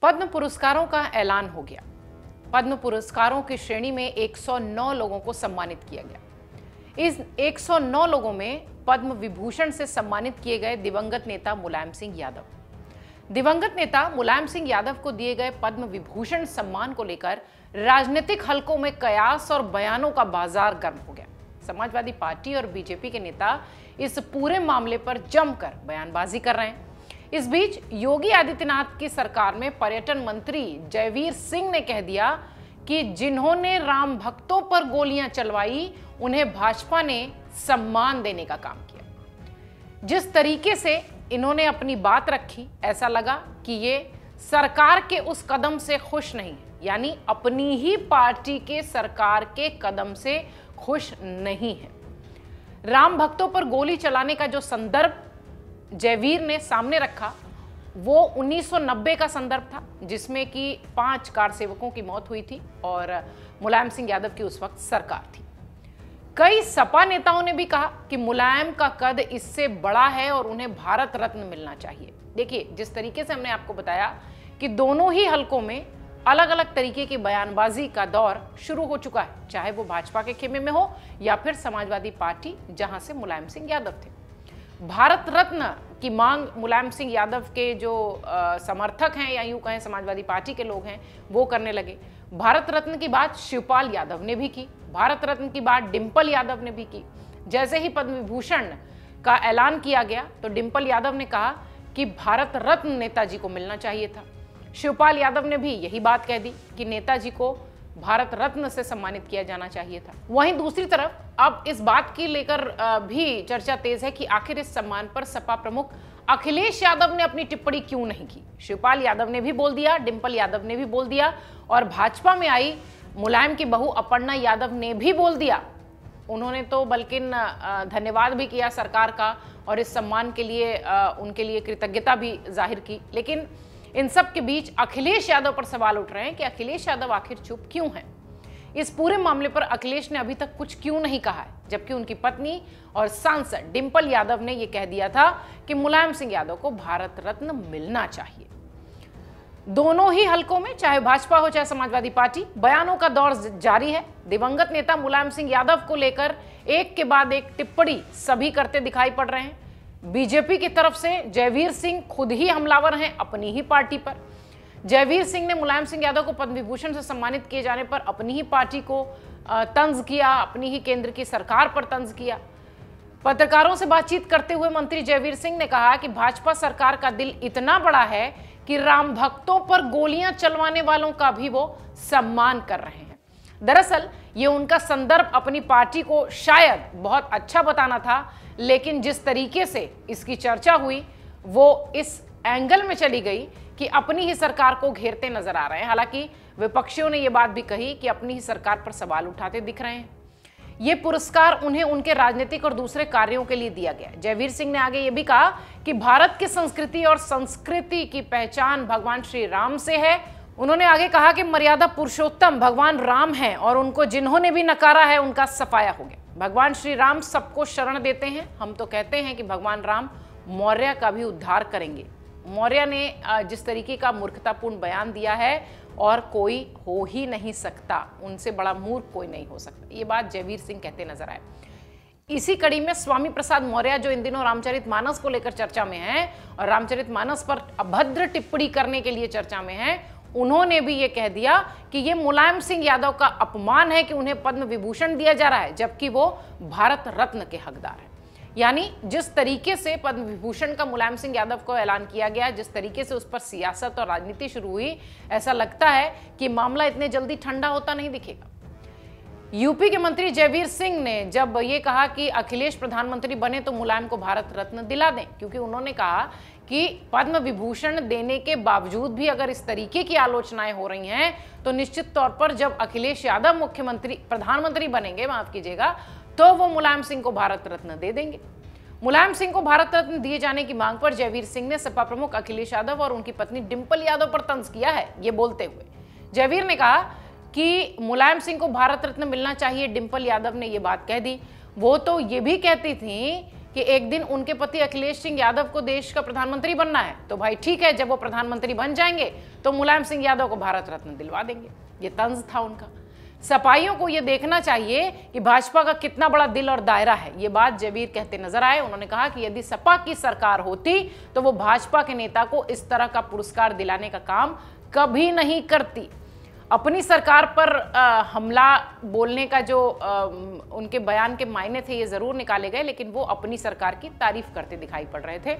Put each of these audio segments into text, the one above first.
पद्म पुरस्कारों का ऐलान हो गया। पद्म पुरस्कारों की श्रेणी में 109 लोगों को सम्मानित किया गया। इस 109 लोगों में पद्म विभूषण से सम्मानित किए गए दिवंगत नेता मुलायम सिंह यादव। दिवंगत नेता मुलायम सिंह यादव को दिए गए पद्म विभूषण सम्मान को लेकर राजनीतिक हलकों में कयास और बयानों का बाजार गर्म हो गया। समाजवादी पार्टी और बीजेपी के नेता इस पूरे मामले पर जमकर बयानबाजी कर रहे हैं। इस बीच योगी आदित्यनाथ की सरकार में पर्यटन मंत्री जयवीर सिंह ने कह दिया कि जिन्होंने राम भक्तों पर गोलियां चलवाई उन्हें भाजपा ने सम्मान देने का काम किया। जिस तरीके से इन्होंने अपनी बात रखी, ऐसा लगा कि ये सरकार के उस कदम से खुश नहीं, यानी अपनी ही पार्टी के सरकार के कदम से खुश नहीं है। राम भक्तों पर गोली चलाने का जो संदर्भ जयवीर ने सामने रखा वो 1990 का संदर्भ था, जिसमें कि 5 कार सेवकों की मौत हुई थी और मुलायम सिंह यादव की उस वक्त सरकार थी। कई सपा नेताओं ने भी कहा कि मुलायम का कद इससे बड़ा है और उन्हें भारत रत्न मिलना चाहिए। देखिए, जिस तरीके से हमने आपको बताया कि दोनों ही हलकों में अलग अलग तरीके की बयानबाजी का दौर शुरू हो चुका है, चाहे वो भाजपा के खेमे में हो या फिर समाजवादी पार्टी जहां से मुलायम सिंह यादव थे। भारत रत्न की मांग मुलायम सिंह यादव के जो समर्थक हैं या यूं कहें समाजवादी पार्टी के लोग हैं वो करने लगे। भारत रत्न की बात शिवपाल यादव ने भी की, भारत रत्न की बात डिंपल यादव ने भी की। जैसे ही पद्म विभूषण का ऐलान किया गया तो डिंपल यादव ने कहा कि भारत रत्न नेताजी को मिलना चाहिए था। शिवपाल यादव ने भी यही बात कह दी कि नेताजी को भारत रत्न से सम्मानित किया जाना चाहिए था। वहीं दूसरी तरफ अब इस बात की लेकर भी चर्चा तेज है कि आखिर इस सम्मान पर सपा प्रमुख अखिलेश यादव ने अपनी टिप्पणी क्यों नहीं की। शिवपाल यादव ने भी बोल दिया, डिंपल यादव ने भी बोल दिया और भाजपा में आई मुलायम की बहू अपर्णा यादव ने भी बोल दिया। उन्होंने तो बल्कि धन्यवाद भी किया सरकार का और इस सम्मान के लिए उनके लिए कृतज्ञता भी जाहिर की। लेकिन इन सब के बीच अखिलेश यादव पर सवाल उठ रहे हैं कि अखिलेश यादव आखिर चुप क्यों हैं। इस पूरे मामले पर अखिलेश ने अभी तक कुछ क्यों नहीं कहा है, जबकि उनकी पत्नी और सांसद डिंपल यादव ने यह कह दिया था कि मुलायम सिंह यादव को भारत रत्न मिलना चाहिए। दोनों ही हलकों में, चाहे भाजपा हो चाहे समाजवादी पार्टी, बयानों का दौर जारी है। दिवंगत नेता मुलायम सिंह यादव को लेकर एक के बाद एक टिप्पणी सभी करते दिखाई पड़ रहे हैं। बीजेपी की तरफ से जयवीर सिंह खुद ही हमलावर हैं अपनी ही पार्टी पर। जयवीर सिंह ने मुलायम सिंह यादव को पद्म विभूषण से सम्मानित किए जाने पर अपनी ही पार्टी को तंज किया, अपनी ही केंद्र की सरकार पर तंज किया। पत्रकारों से बातचीत करते हुए मंत्री जयवीर सिंह ने कहा कि भाजपा सरकार का दिल इतना बड़ा है कि राम भक्तों पर गोलियां चलवाने वालों का भी वो सम्मान कर रहे हैं। दरअसल ये उनका संदर्भ अपनी पार्टी को शायद बहुत अच्छा बताना था, लेकिन जिस तरीके से इसकी चर्चा हुई वो इस एंगल में चली गई कि अपनी ही सरकार को घेरते नजर आ रहे हैं। हालांकि विपक्षियों ने यह बात भी कही कि अपनी ही सरकार पर सवाल उठाते दिख रहे हैं। ये पुरस्कार उन्हें उनके राजनीतिक और दूसरे कार्यों के लिए दिया गया। जयवीर सिंह ने आगे ये भी कहा कि भारत की संस्कृति और संस्कृति की पहचान भगवान श्री राम से है। उन्होंने आगे कहा कि मर्यादा पुरुषोत्तम भगवान राम हैं और उनको जिन्होंने भी नकारा है उनका सफाया हो गया। भगवान श्री राम सबको शरण देते हैं। हम तो कहते हैं कि भगवान राम मौर्य का भी उद्धार करेंगे। मौर्य ने जिस तरीके का मूर्खतापूर्ण बयान दिया है और कोई हो ही नहीं सकता, उनसे बड़ा मूर्ख कोई नहीं हो सकता, ये बात जयवीर सिंह कहते नजर आए। इसी कड़ी में स्वामी प्रसाद मौर्य जो इन दिनों रामचरितमानस को लेकर चर्चा में हैं और रामचरितमानस पर अभद्र टिप्पणी करने के लिए चर्चा में हैं, उन्होंने भी ये कह दिया कि ये मुलायम सिंह यादव का अपमान है कि उन्हें पद्म विभूषण दिया जा रहा है जबकि वो भारत रत्न के हकदार है। यानी जिस तरीके से पद्म विभूषण का मुलायम सिंह यादव को ऐलान किया गया, जिस तरीके से उस पर सियासत और राजनीति शुरू हुई, ऐसा लगता है कि मामला इतने जल्दी ठंडा होता नहीं दिखेगा। यूपी के मंत्री जयवीर सिंह ने जब ये कहा कि अखिलेश प्रधानमंत्री बने तो मुलायम को भारत रत्न दिला दें, क्योंकि उन्होंने कहा कि पद्म विभूषण देने के बावजूद भी अगर इस तरीके की आलोचनाएं हो रही हैं तो निश्चित तौर पर जब अखिलेश यादव प्रधानमंत्री बनेंगे, माफ कीजिएगा, तो वो मुलायम सिंह को भारत रत्न दे देंगे। मुलायम सिंह को भारत रत्न दिए जाने की मांग पर जयवीर सिंह ने सपा प्रमुख अखिलेश यादव और उनकी पत्नी डिंपल यादव पर तंज किया है। ये बोलते हुए जयवीर ने कहा कि मुलायम सिंह को भारत रत्न मिलना चाहिए। डिंपल यादव ने ये बात कह दी। वो तो ये भी कहती थी कि एक दिन उनके पति अखिलेश सिंह यादव को देश का प्रधानमंत्री बनना है, तो भाई ठीक है, जब वो प्रधानमंत्री बन जाएंगे तो मुलायम सिंह यादव को भारत रत्न दिलवा देंगे। ये तंज था उनका। सपाइयों को ये देखना चाहिए कि भाजपा का कितना बड़ा दिल और दायरा है। ये बात जबीर कहते नजर आए। उन्होंने कहा कि यदि सपा की सरकार होती तो वो भाजपा के नेता को इस तरह का पुरस्कार दिलाने का काम कभी नहीं करती। अपनी सरकार पर हमला बोलने का जो उनके बयान के मायने थे ये जरूर निकाले गए, लेकिन वो अपनी सरकार की तारीफ करते दिखाई पड़ रहे थे।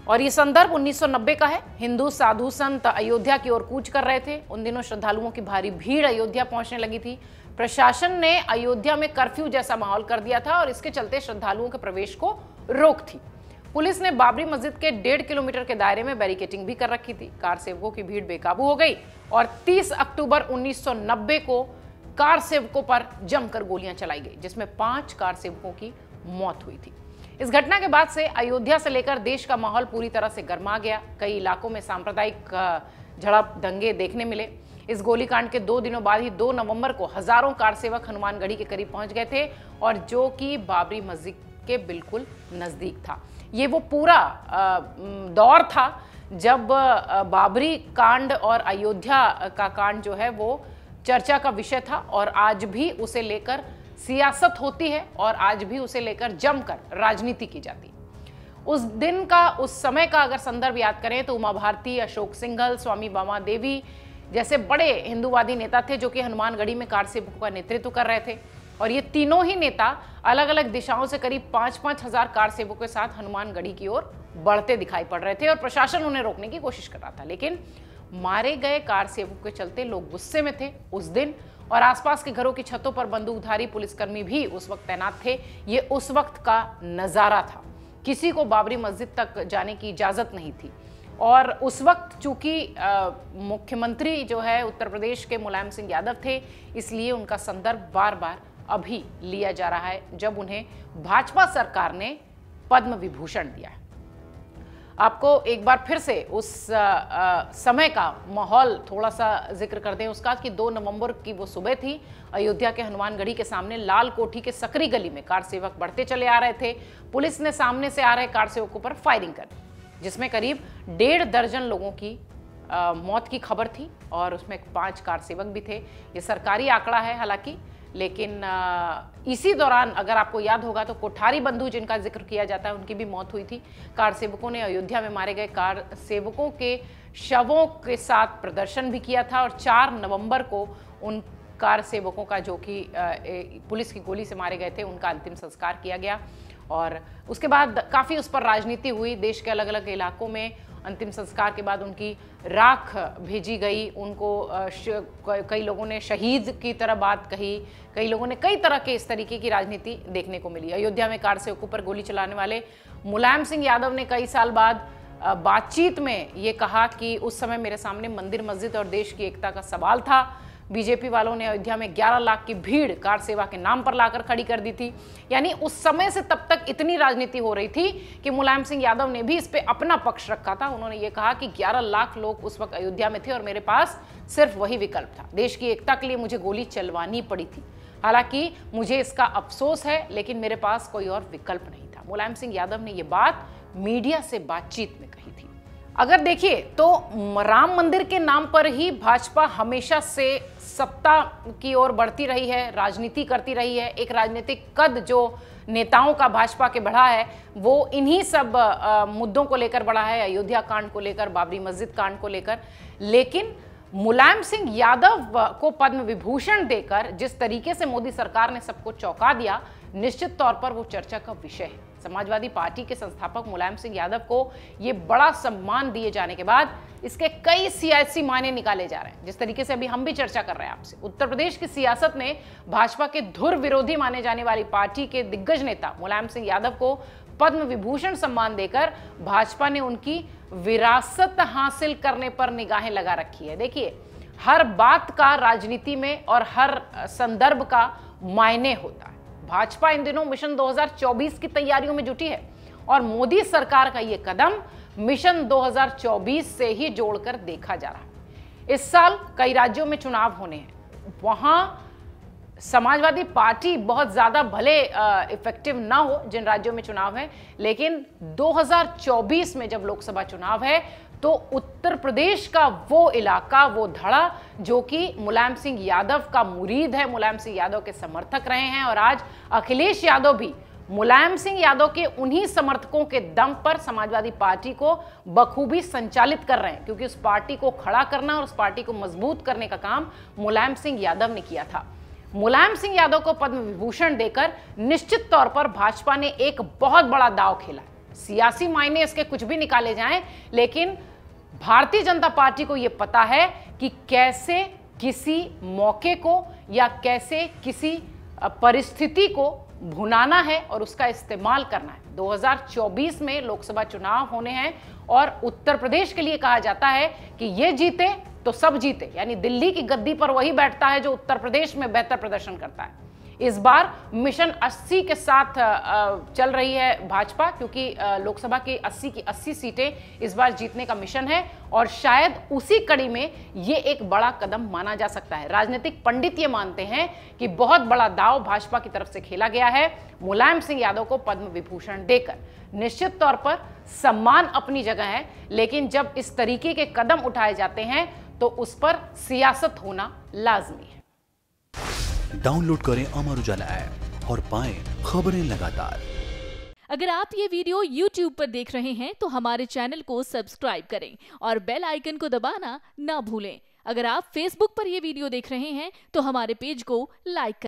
और ये संदर्भ 1990 का है। हिंदू साधु संत अयोध्या की ओर कूच कर रहे थे। उन दिनों श्रद्धालुओं की भारी भीड़ अयोध्या पहुंचने लगी थी। प्रशासन ने अयोध्या में कर्फ्यू जैसा माहौल कर दिया था और इसके चलते श्रद्धालुओं के प्रवेश को रोक थी। पुलिस ने बाबरी मस्जिद के 1.5 किलोमीटर के दायरे में बैरिकेटिंग भी कर रखी थी। कार सेवकों की भीड़ बेकाबू हो गई और 30 अक्टूबर 1990 को कार सेवकों पर जमकर गोलियां चलाई गई, जिसमें 5 कार सेवकों की मौत हुई थी। इस घटना के बाद से अयोध्या से लेकर देश का माहौल पूरी तरह से गर्मा गया। कई इलाकों में सांप्रदायिक झड़प दंगे देखने मिले। इस गोलीकांड के 2 दिनों बाद ही 2 नवंबर को हजारों कार सेवक हनुमानगढ़ी के करीब पहुंच गए थे, और जो कि बाबरी मस्जिद के बिल्कुल नजदीक था। ये वो पूरा दौर था जब बाबरी कांड और अयोध्या का कांड जो है वो चर्चा का विषय था, और आज भी उसे लेकर सियासत होती है और आज भी उसे लेकर जमकर राजनीति की जाती है। उस दिन का, उस समय का अगर संदर्भ याद करें तो उमा भारती, अशोक सिंघल, स्वामी बामा देवी जैसे बड़े हिंदूवादी नेता थे जो कि हनुमानगढ़ी में कार सेवकों का नेतृत्व कर रहे थे। और ये तीनों ही नेता अलग अलग दिशाओं से करीब 5-5 हजार कार सेवकों के साथ हनुमानगढ़ी की ओर बढ़ते दिखाई पड़ रहे थे और प्रशासन उन्हें रोकने की कोशिश कर रहा था। लेकिन मारे गए कार सेवकों के चलते लोग गुस्से में थे उस दिन, और आसपास के घरों की छतों पर बंदूकधारी पुलिसकर्मी भी उस वक्त तैनात थे। ये उस वक्त का नजारा था। किसी को बाबरी मस्जिद तक जाने की इजाजत नहीं थी। और उस वक्त चूंकि मुख्यमंत्री जो है उत्तर प्रदेश के मुलायम सिंह यादव थे, इसलिए उनका संदर्भ बार बार अभी लिया जा रहा है जब उन्हें भाजपा सरकार ने पद्म विभूषण दिया है। आपको एक बार फिर से उस समय का माहौल थोड़ा सा जिक्र कर दें उसका, कि 2 नवंबर की वो सुबह थी। अयोध्या के हनुमानगढ़ी के सामने लाल कोठी के सकरी गली में कार सेवक बढ़ते चले आ रहे थे। पुलिस ने सामने से आ रहे कार सेवकों पर फायरिंग कर दी, जिसमें करीब 1.5 दर्जन लोगों की मौत की खबर थी और उसमें 5 कार सेवक भी थे। ये सरकारी आंकड़ा है हालांकि, लेकिन इसी दौरान अगर आपको याद होगा तो कोठारी बंधु जिनका जिक्र किया जाता है उनकी भी मौत हुई थी। कार सेवकों ने अयोध्या में मारे गए कार सेवकों के शवों के साथ प्रदर्शन भी किया था और 4 नवंबर को उन कार सेवकों का जो कि पुलिस की गोली से मारे गए थे उनका अंतिम संस्कार किया गया। और उसके बाद काफ़ी उस पर राजनीति हुई। देश के अलग अलग इलाकों में अंतिम संस्कार के बाद उनकी राख भेजी गई। उनको कई लोगों ने शहीद की तरह बात कही, कई लोगों ने कई तरह के इस तरीके की राजनीति देखने को मिली। अयोध्या में कार सेवकों पर गोली चलाने वाले मुलायम सिंह यादव ने कई साल बाद बातचीत में ये कहा कि उस समय मेरे सामने मंदिर, मस्जिद और देश की एकता का सवाल था। बीजेपी वालों ने अयोध्या में 11 लाख की भीड़ कार सेवा के नाम पर लाकर खड़ी कर दी थी। यानी उस समय से तब तक इतनी राजनीति हो रही थी कि मुलायम सिंह यादव ने भी इस पे अपना पक्ष रखा था। उन्होंने ये कहा कि 11 लाख लोग उस वक्त अयोध्या में थे और मेरे पास सिर्फ वही विकल्प था। देश की एकता के लिए मुझे गोली चलवानी पड़ी थी। हालांकि मुझे इसका अफसोस है, लेकिन मेरे पास कोई और विकल्प नहीं था। मुलायम सिंह यादव ने यह बात मीडिया से बातचीत में कही थी। अगर देखिए तो राम मंदिर के नाम पर ही भाजपा हमेशा से सत्ता की ओर बढ़ती रही है, राजनीति करती रही है। एक राजनीतिक कद जो नेताओं का भाजपा के बढ़ा है वो इन्हीं सब मुद्दों को लेकर बढ़ा है, अयोध्या कांड को लेकर, बाबरी मस्जिद कांड को लेकर। लेकिन मुलायम सिंह यादव को पद्म विभूषण देकर जिस तरीके से मोदी सरकार ने सबको चौंका दिया, निश्चित तौर पर वो चर्चा का विषय है। समाजवादी पार्टी के संस्थापक मुलायम सिंह यादव को ये बड़ा सम्मान दिए जाने के बाद इसके कई सियासी मायने निकाले जा रहे हैं। जिस तरीके से अभी हम भी चर्चा कर रहे हैं आपसे, उत्तर प्रदेश की सियासत में भाजपा के धुर विरोधी माने जाने वाली पार्टी के दिग्गज नेता मुलायम सिंह यादव को पद्म विभूषण सम्मान देकर भाजपा ने उनकी विरासत हासिल करने पर निगाहें लगा रखी है। देखिए, हर बात का राजनीति में और हर संदर्भ का मायने होता है। भाजपा इन दिनों मिशन 2024 की तैयारियों में जुटी है और मोदी सरकार का यह कदम मिशन 2024 से ही जोड़कर देखा जा रहा है। इस साल कई राज्यों में चुनाव होने हैं, वहां समाजवादी पार्टी बहुत ज्यादा भले इफेक्टिव ना हो जिन राज्यों में चुनाव है, लेकिन 2024 में जब लोकसभा चुनाव है तो उत्तर प्रदेश का वो इलाका, वो धड़ा जो कि मुलायम सिंह यादव का मुरीद है, मुलायम सिंह यादव के समर्थक रहे हैं, और आज अखिलेश यादव भी मुलायम सिंह यादव के उन्हीं समर्थकों के दम पर समाजवादी पार्टी को बखूबी संचालित कर रहे हैं, क्योंकि उस पार्टी को खड़ा करना और उस पार्टी को मजबूत करने का काम मुलायम सिंह यादव ने किया था। मुलायम सिंह यादव को पद्म विभूषण देकर निश्चित तौर पर भाजपा ने एक बहुत बड़ा दांव खेला है। सियासी मायने इसके कुछ भी निकाले जाएं, लेकिन भारतीय जनता पार्टी को यह पता है कि कैसे किसी मौके को या कैसे किसी परिस्थिति को भुनाना है और उसका इस्तेमाल करना है। 2024 में लोकसभा चुनाव होने हैं और उत्तर प्रदेश के लिए कहा जाता है कि ये जीते तो सब जीते, यानी दिल्ली की गद्दी पर वही बैठता है जो उत्तर प्रदेश में बेहतर प्रदर्शन करता है। इस बार मिशन 80 के साथ चल रही है भाजपा, क्योंकि लोकसभा की 80 की 80 सीटें इस बार जीतने का मिशन है और शायद उसी कड़ी में ये एक बड़ा कदम माना जा सकता है। राजनीतिक पंडित ये मानते हैं कि बहुत बड़ा दांव भाजपा की तरफ से खेला गया है मुलायम सिंह यादव को पद्म विभूषण देकर। निश्चित तौर पर सम्मान अपनी जगह है, लेकिन जब इस तरीके के कदम उठाए जाते हैं तो उस पर सियासत होना लाजमी है। डाउनलोड करें अमर उजाला ऐप और पाएं खबरें लगातार। अगर आप ये वीडियो YouTube पर देख रहे हैं तो हमारे चैनल को सब्सक्राइब करें और बेल आइकन को दबाना ना भूलें। अगर आप Facebook पर ये वीडियो देख रहे हैं तो हमारे पेज को लाइक करें।